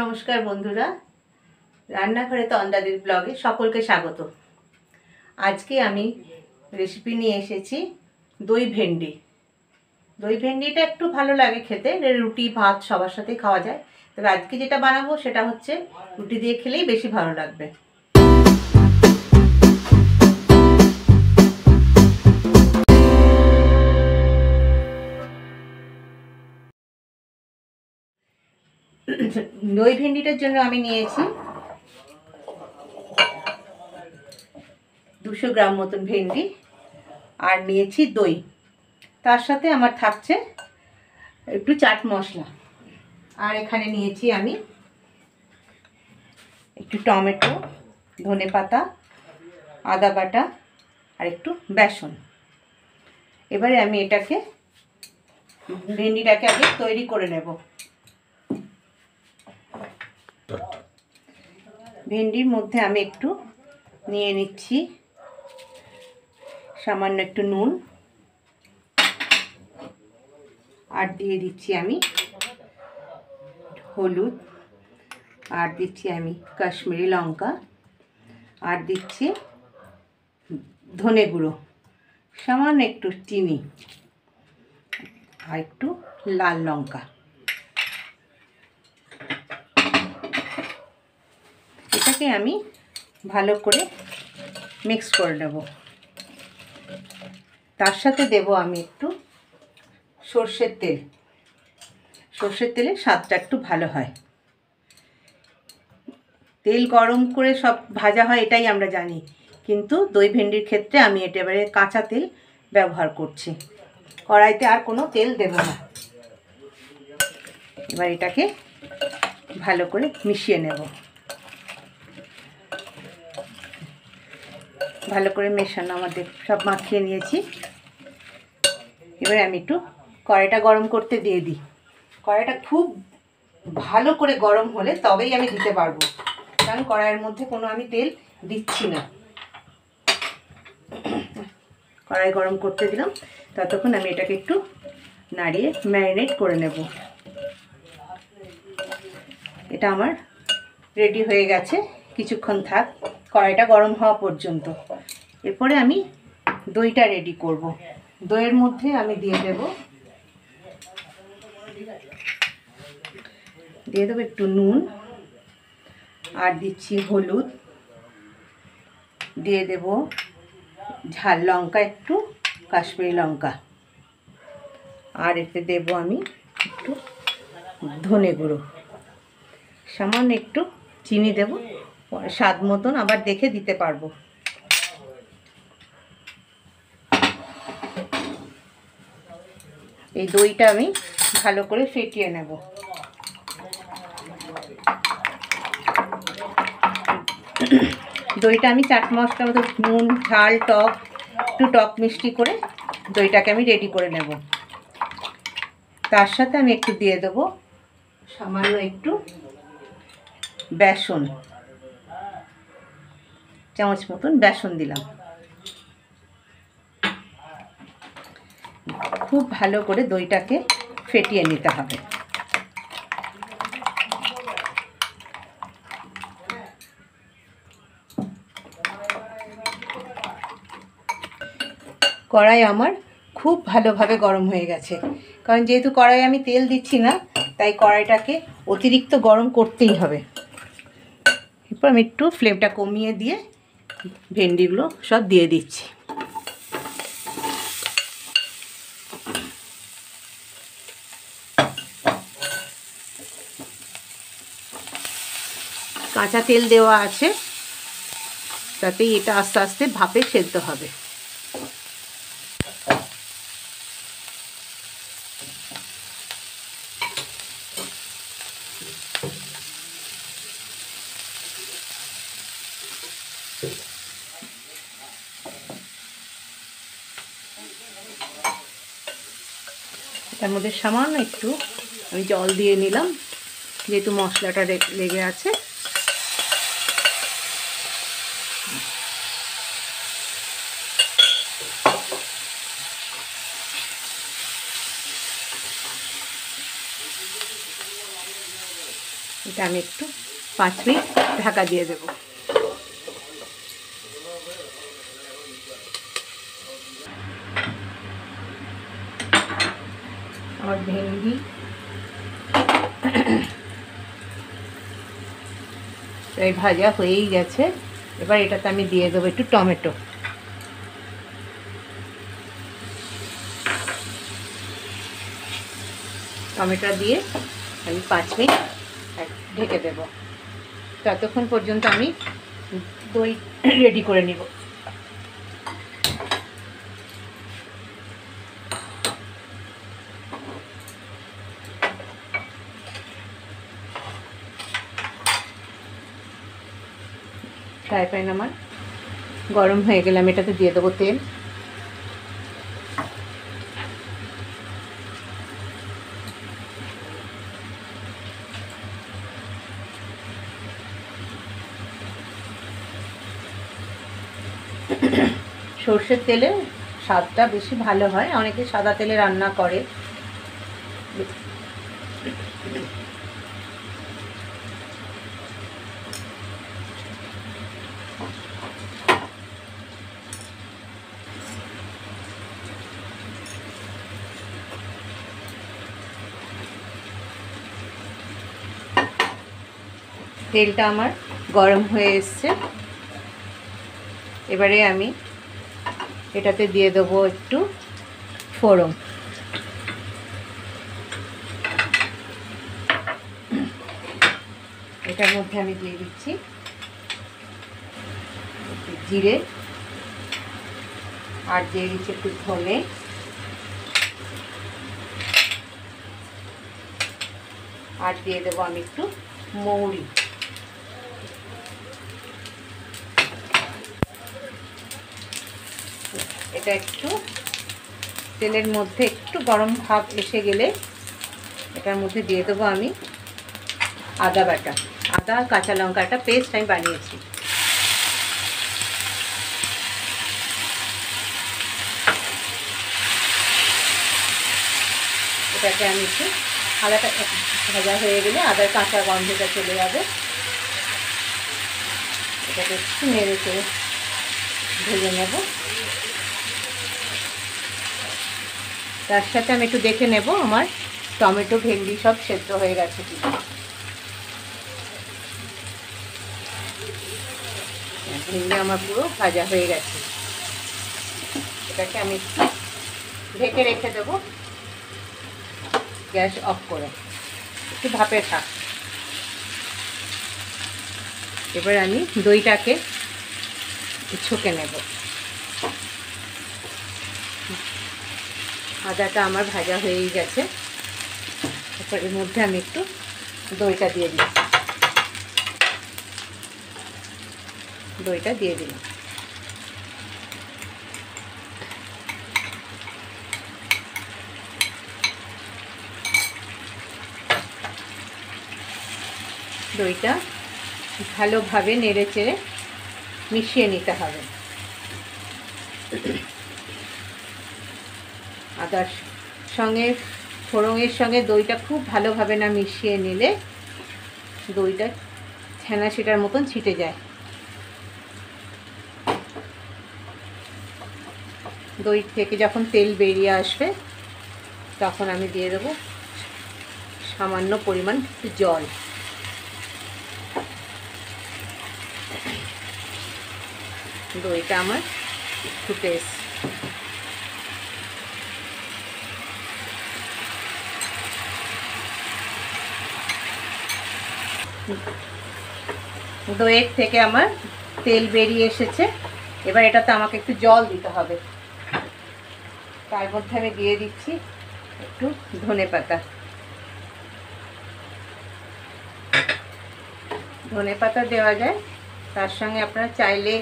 নমস্কার বন্ধুরা, রান্নাঘরে তন্দাদির ব্লগে সকলকে স্বাগত। আজকে আমি রেসিপি নিয়ে এসেছি দই ভেন্ডি। দই ভেন্ডিটা একটু ভালো লাগে খেতে, রুটি ভাত সবার সাথেই খাওয়া যায়। তবে আজকে যেটা বানাবো সেটা হচ্ছে রুটি দিয়ে খেলেই বেশি ভালো লাগবে। দই ভেন্ডিটার জন্য আমি নিয়েছি 200 গ্রাম মতন ভেন্ডি, আর নিয়েছি দই। তার সাথে আমার থাকছে একটু চাট মশলা, আর এখানে নিয়েছি আমি একটু টমেটো, ধনেপাতা, আদা বাটা আর একটু বেসন। এবারে আমি ভেন্ডিটাকে আগে তৈরি করে নেব। ভেন্ডির মধ্যে আমি একটু নিয়ে নিচ্ছি সামান্য একটু নুন, আর দিয়ে দিচ্ছি আমি হলুদ, আর দিচ্ছি আমি কাশ্মীরি লঙ্কা, আর দিচ্ছি ধনে গুঁড়ো, সামান্য একটু চিনি, আর একটু লাল লঙ্কা। এটাকে আমি ভালো করে মিক্স করে নেব। তার সাথে দেব আমি একটু সর্ষের তেল। সর্ষের তেলে স্বাদটা একটু ভালো হয়। তেল গরম করে সব ভাজা হয় এটাই আমরা জানি, কিন্তু দই ভেন্ডির ক্ষেত্রে আমি একেবারে কাঁচা তেল ব্যবহার করছি। কড়াইতে আর কোনো তেল দেব না। এবার এটাকে ভালো করে মিশিয়ে নেব। ভালো করে মেশানো আমাদের সব মাখিয়ে নিয়েছি। এবারে আমি একটু কড়াইটা গরম করতে দিয়ে দিই। কড়াইটা খুব ভালো করে গরম হলে তবেই আমি দিতে পারবো, কারণ কড়াইয়ের মধ্যে কোনো আমি তেল দিচ্ছি না। কড়াই গরম করতে দিলাম, ততক্ষণ আমি এটাকে একটু নাড়িয়ে ম্যারিনেট করে নেব। এটা আমার রেডি হয়ে গেছে, কিছুক্ষণ থাক কড়াইটা গরম হওয়া পর্যন্ত। এরপরে আমি দইটা রেডি করব। দইয়ের মধ্যে আমি দিয়ে দেবো একটু নুন, আর দিচ্ছি হলুদ, দিয়ে দেব ঝাল লঙ্কা, একটু কাশ্মীরি লঙ্কা, আর এতে দেব আমি একটু ধনে গুঁড়ো, সামান্য একটু চিনি দেব, স্বাদ মতন আবার দেখে দিতে পারবো। এই দইটা আমি ভালো করে ফেটিয়ে নেব। দইটা আমি চাট মশলা মতো নুন, ঝাল, টক, একটু টক মিষ্টি করে দইটাকে আমি রেডি করে নেব। তার সাথে আমি একটু দিয়ে দেবো সামান্য একটু বেসন, চামচ মতন বেসন দিলাম। খুব ভালো করে দইটাকে ফেটিয়ে নিতে হবে। কড়াই আমার খুব ভালোভাবে গরম হয়ে গেছে, কারণ যেহেতু কড়াই আমি তেল দিচ্ছি না, তাই কড়াইটাকে অতিরিক্ত গরম করতেই হবে। এরপর আমি একটু ফ্লেমটা কমিয়ে দিয়ে ভেন্ডিগুলো সব দিয়ে দিচ্ছি। কাঁচা তেল দেওয়া আছে, তাতেই এটা আস্তে আস্তে ভাপে সেদ্ধ হবে। তার মধ্যে সামান্য একটু আমি জল দিয়ে নিলাম, যেহেতু মশলাটা লেগে আছে। এটা আমি একটু 5 মিনিট ঢাকা দিয়ে দেব। আমার ভেন্ডি প্রায় ভাজা হয়েই গেছে। এবার এটাতে আমি দিয়ে দেবো একটু টমেটো। টমেটো দিয়ে আমি 5 মিনিট ঢেকে দেব। ততক্ষণ পর্যন্ত আমি দই রেডি করে নিব। ফ্রাই প্যান আমার গরম হয়ে গেলে আমি এটাতে দিয়ে দেবো তেল। সর্ষের তেলে স্বাদটা বেশি ভালো হয়, অনেকে সাদা তেলে রান্না করে। তেলটা আমার গরম হয়ে এসছে। এবারে আমি এটাতে দিয়ে দেবো একটু ফোড়ন। এটার মধ্যে আমি দিয়ে দিচ্ছি জিরে, আর দিয়ে দিচ্ছি একটু ধনে, আর দিয়ে দেবো আমি একটু মৌরি। এটা একটু তেলের মধ্যে একটু গরম ভাব এসে গেলে এটার মধ্যে দিয়ে দেবো আমি আদা বাটা। আদা আর কাঁচা লঙ্কা একটা পেস্ট আমি বানিয়েছি। এটাকে আমি একটু আদাটা ভাজা হয়ে গেলে আদার কাঁচা গন্ধটা চলে যাবে। এটাকে একটু নেড়ে চেড়ে ভেজে নেব। তার সাথে আমি একটু দেখে নেব আমার টমেটো ভেন্ডি সব সেদ্ধ হয়ে গেছে কিনা। ভেন্ডি আমার পুরো ভাজা হয়ে গেছে। এটাকে আমি ঢেকে রেখে দেব, গ্যাস অফ করে, একটু ভাপে থাক। এবার আমি দইটাকে ছকে নেব। আদাটা আমার ভাজা হয়েই গেছে। এরপর এর মধ্যে আমি একটু দইটা দিয়ে দিচ্ছি। দইটা দিয়ে দিলাম। দইটা ভালোভাবে নেড়ে চেড়ে মিশিয়ে নিতে হবে। আদার সঙ্গে ফোড়নের সঙ্গে দইটা খুব ভালোভাবে না মিশিয়ে নিলে দইটা ছানা সেটার মতন ছিটে যায়। দই থেকে যখন তেল বেরিয়ে আসবে তখন আমি দিয়ে দেবো সামান্য পরিমাণ একটু জল। দইটা আমার ফুটে এসছে। দইয়ের থেকে আমার তেল বেরিয়ে এসেছে। এবার এটাতে আমাকে একটু জল দিতে হবে। তার মধ্যে আমি দিয়ে দিচ্ছি একটু ধনেপাতা। ধনেপাতা দেওয়া যায়, তার সঙ্গে আপনারা চাইলে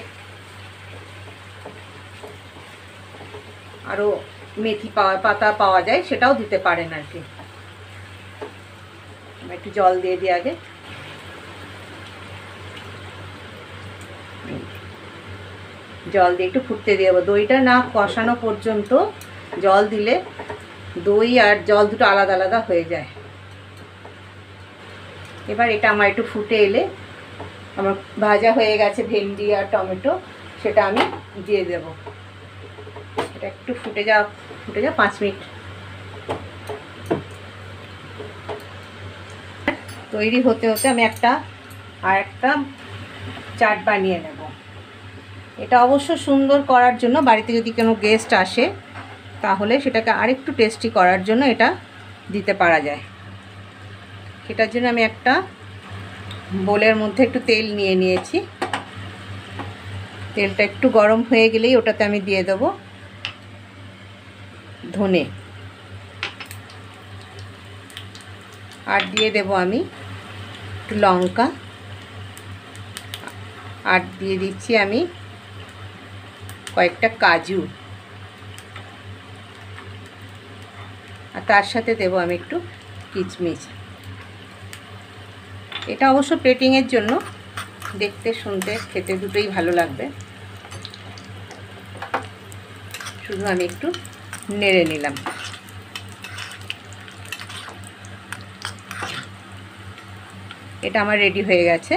আরও মেথি পাতা পাওয়া যায়, সেটাও দিতে পারেন আর কি। একটু জল দিয়ে দিই আগে। জল দিয়ে একটু ফুটতে দিয়ে দেবো। দইটা না কষানো পর্যন্ত জল দিলে দই আর জল দুটো আলাদা আলাদা হয়ে যায়। এবার এটা আমার একটু ফুটে এলে, আমার ভাজা হয়ে গেছে ভেন্ডি আর টমেটো, সেটা আমি দিয়ে দেব। এটা একটু ফুটে যা 5 মিনিট তৈরি হতে হতে আমি একটা চাট বানিয়ে নেব। এটা অবশ্য সুন্দর করার জন্য, বাড়িতে যদি কোনো গেস্ট আসে তাহলে সেটাকে আরেকটু টেস্টি করার জন্য এটা দিতে পারা যায়। সেটার জন্য আমি একটা বোলের মধ্যে একটু তেল নিয়ে নিয়েছি। তেলটা একটু গরম হয়ে গেলেই ওটাতে আমি দিয়ে দেব ধনে, আর দিয়ে দেব আমি একটু লঙ্কা, আর দিয়ে দিচ্ছি আমি কয়েকটা কাজু, আর তার সাথে দেব আমি একটু কিচমিচ। এটা অবশ্য প্লেটিংয়ের জন্য, দেখতে শুনতে খেতে দুটোই ভালো লাগবে। শুধু আমি একটু নেড়ে নিলাম। এটা আমার রেডি হয়ে গেছে।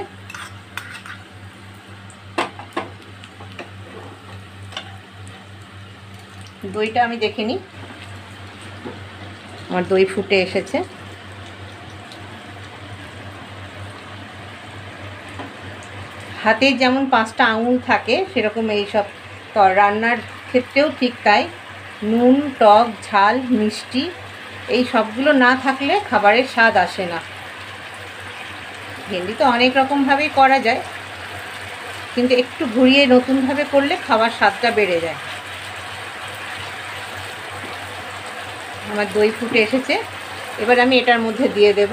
দইটা আমি দেখে নিই। আমার দই ফুটে এসেছে। হাতে যেমন 5টা আঙুল থাকে, সেরকম এইসব রান্নার ক্ষেত্রেও ঠিক তাই। নুন, টক, ঝাল, মিষ্টি এই সবগুলো না থাকলে খাবারের স্বাদ আসে না। ভেন্ডি তো অনেক রকমভাবেই করা যায়, কিন্তু একটু ঘুরিয়ে নতুনভাবে করলে খাবার স্বাদটা বেড়ে যায়। আমার দই ফুটে এসেছে। এবার আমি এটার মধ্যে দিয়ে দেব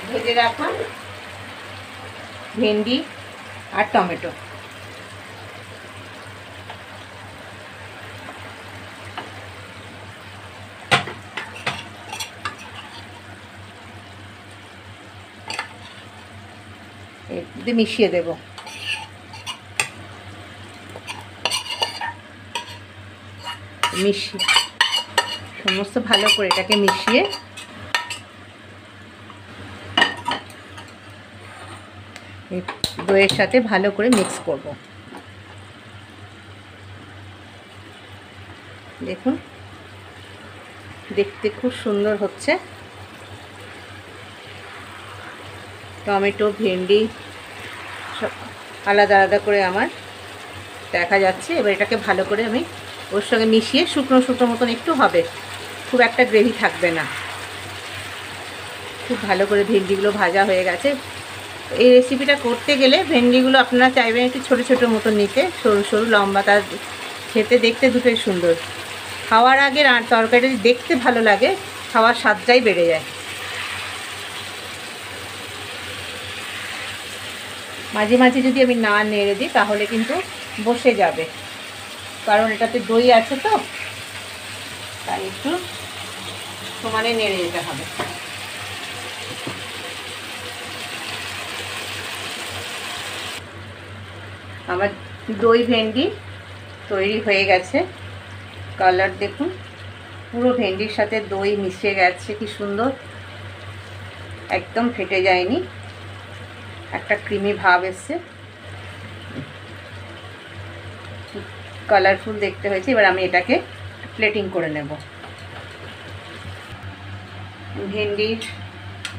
ভেজে রাখা ভেন্ডি আর টমেটো। এতে মিশিয়ে দেব। সমস্ত ভালো করে এটাকে মিশিয়ে দইয়ের সাথে ভালো করে মিক্স করব। দেখুন, দেখতে খুব সুন্দর হচ্ছে। টমেটো, ভেন্ডি সব আলাদা আলাদা করে আমার দেখা যাচ্ছে। এবার এটাকে ভালো করে আমি ওর সঙ্গে মিশিয়ে শুকনো শুকনো মতন একটু হবে, খুব একটা গ্রেভি থাকবে না। খুব ভালো করে ভেন্ডিগুলো ভাজা হয়ে গেছে। এই রেসিপিটা করতে গেলে ভেন্ডিগুলো আপনারা চাইবেন একটু ছোটো ছোটো মতো নিতে, সরু সরু লম্বা, তার খেতে দেখতে দুটোই সুন্দর। খাওয়ার আগে আর তরকারিটা যদি দেখতে ভালো লাগে, খাওয়ার স্বাদটাই বেড়ে যায়। মাঝে মাঝে যদি আমি না নেড়ে দিই তাহলে কিন্তু বসে যাবে, কারণ এটাতে দই আছে তো, তাই একটু সমানে নেড়ে যেতে হবে। আমার দই ভেন্ডি তৈরি হয়ে গেছে। কালার দেখুন, পুরো ভেন্ডির সাথে দই মিশে গেছে, কি সুন্দর, একদম ফেটে যায়নি, একটা ক্রিমি ভাব এসছে, কালারফুল দেখতে হয়েছে। এবার আমি এটাকে প্লেটিং করে নেব। ভেন্ডির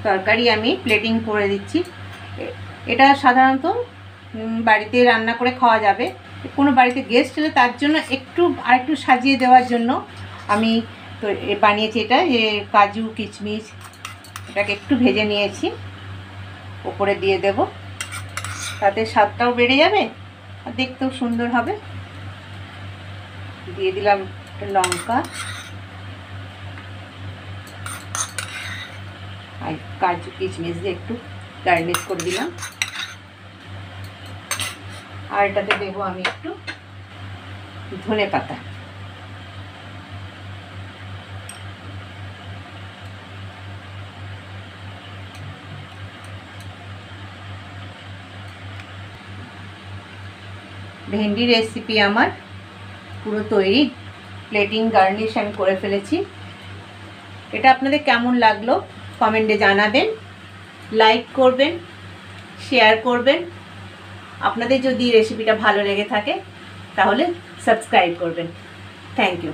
তরকারি আমি প্লেটিং করে দিচ্ছি। এটা সাধারণত বাড়িতে রান্না করে খাওয়া যাবে। কোনো বাড়িতে গেস্ট এলে তার জন্য আরেকটু সাজিয়ে দেওয়ার জন্য আমি তো বানিয়েছি এটা, যে কাজু কিশমিশ এটাকে একটু ভেজে নিয়েছি, ওপরে দিয়ে দেব, তাতে স্বাদটাও বেড়ে যাবে আর দেখতেও সুন্দর হবে। দিয়ে দিলাম লঙ্কা আর কাজু কিশমিশ দিয়ে একটু গার্নিশ করে দিলাম। আর এটাতে দেবো আমি একটু ধনে পাতা। ভেন্ডি রেসিপি আমার পুরো তৈরি। প্লেটিং গার্নিশ আমি করে ফেলেছি। এটা আপনাদের কেমন লাগলো কমেন্টে জানাবেন। লাইক করবেন, শেয়ার করবেন। আপনাদের যদি রেসিপিটা ভালো লেগে থাকে তাহলে সাবস্ক্রাইব করবেন। Thank you.